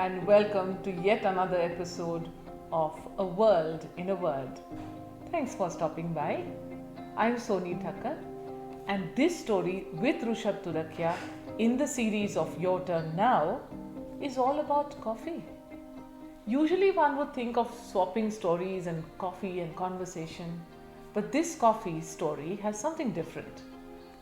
and welcome to yet another episode of A World in a Word. Thanks for stopping by. I'm Sonie Thakkar, and this story with Rushabh Turakhia in the series of Your Turn Now is all about coffee. Usually one would think of swapping stories and coffee and conversation, but this coffee story has something different.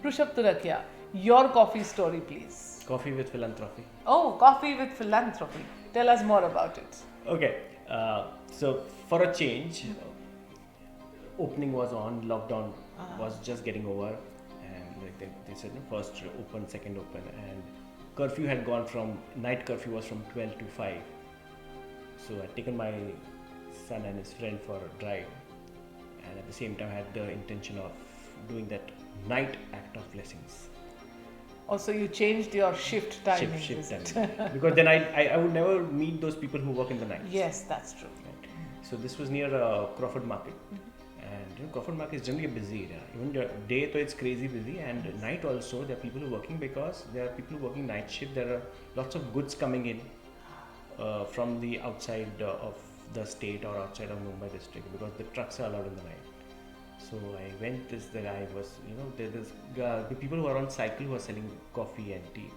Rushabh Turakhia, your coffee story please. Coffee with Philanthropy. Oh, coffee with philanthropy. Tell us more about it. Okay, so for a change, opening was on, lockdown was just getting over, and like they said first open, second open, and curfew had gone from, night curfew was from 12 to 5. So I'd taken my son and his friend for a drive, and at the same time had the intention of doing that night act of blessings. Also, you changed your shift timing. Shift timing. Because then I would never meet those people who work in the night. Yes, that's true. Right. So this was near Crawford Market, and Crawford Market is generally a busy area. Even the day, though, it's crazy busy, and night also there are people who are working because there are people who are working night shift. There are lots of goods coming in from the outside of the state or outside of Mumbai district because the trucks are allowed in the night. So I went. The guy was, there's the people who are on cycle who are selling coffee and tea.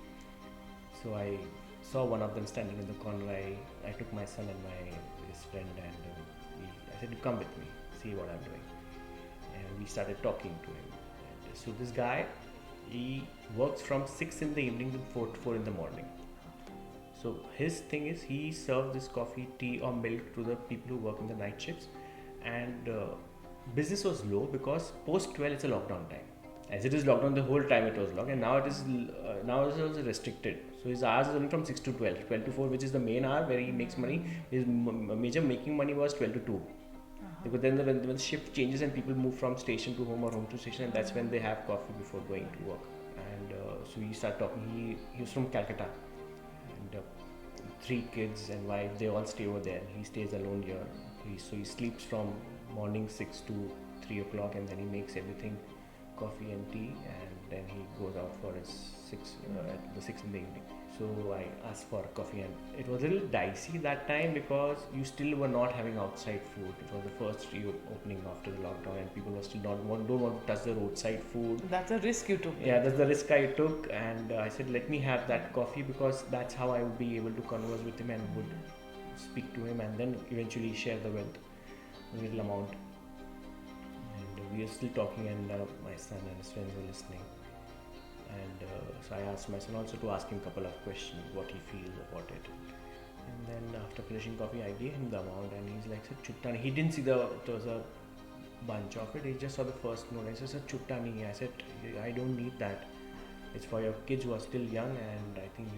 So I saw one of them standing in the corner. I took my son and his friend, and I said, "You come with me, see what I'm doing." And we started talking to him. And so this guy, he works from 6 in the evening to 4 in the morning. So his thing is he serves this coffee, tea or milk to the people who work in the night shifts, and business was low because post 12 it's a lockdown time. As it is lockdown, the whole time it was locked, and now it is also restricted. So his hours is only from 6 to 12, 12 to 4, which is the main hour where he makes money. His major making money was 12 to 2. Because then when the shift changes and people move from station to home or home to station, and that's when they have coffee before going to work. And so we start talking. He was from Calcutta, and 3 kids and wife, they all stay over there. He stays alone here. So he sleeps from morning 6 to 3 o'clock, and then he makes everything, coffee and tea, and then he goes out for his 6 at the 6 in the evening. So I asked for coffee, and it was a little dicey that time because you still were not having outside food. It was the first reopening after the lockdown, and people were still don't want to touch the roadside food. That's a risk you took. Yeah, that's the risk I took, and I said, let me have that coffee because that's how I would be able to converse with him and would speak to him, and then eventually share the wealth, a little amount. And we were still talking, and my son and his friends were listening. And so I asked my son also to ask him a couple of questions, what he feels about it. And then after finishing coffee, I gave him the amount, and he's like, "Chuttani." He didn't see there was a bunch of it. He just saw the first note. I said, "Chuttani." I said, "I don't need that. It's for your kids who are still young, and I think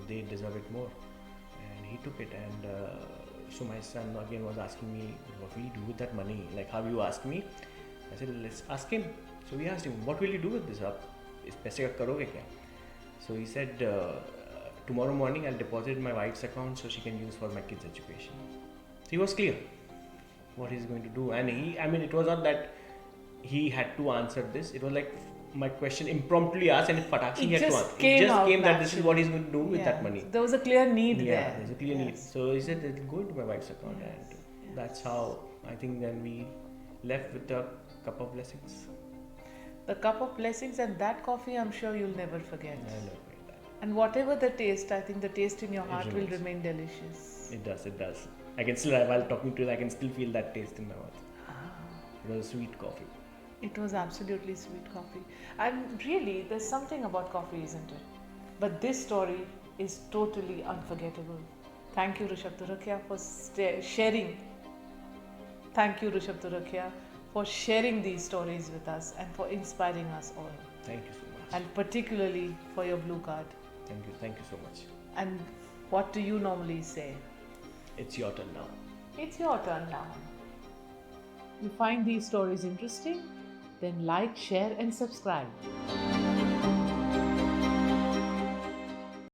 they deserve it more." And he took it, and so my son again was asking me, "What will you do with that money? Like how you asked me?" I said, "Let's ask him." So we asked him, "What will you do with this? Is paise ka karoge kya?" So he said, "Tomorrow morning I'll deposit in my wife's account so she can use for my kids' education." So he was clear what he's going to do, and it was not that he had to answer this. It was like my question impromptu asked, and he had to answer. It just came that this is what he's going to do with that money. There was a clear need there. Yeah, there's a clear need. So he said, "It'll go into my wife's account," and that's how I think then we left with a cup of blessings. The cup of blessings, and that coffee I'm sure you'll never forget. I'll never forget that. And whatever the taste, I think the taste in your heart will remain delicious. It does. I can still, while talking to you, I can still feel that taste in my mouth. It was a sweet coffee. It was absolutely sweet coffee. And really, there's something about coffee, isn't it? But this story is totally unforgettable. Thank you, Rushabh Turakhia, for sharing. Thank you, Rushabh Turakhia, for sharing these stories with us and for inspiring us all. Thank you so much. And particularly for your blue card. Thank you so much. And what do you normally say? It's your turn now. It's your turn now. You find these stories interesting? Then like, share and subscribe.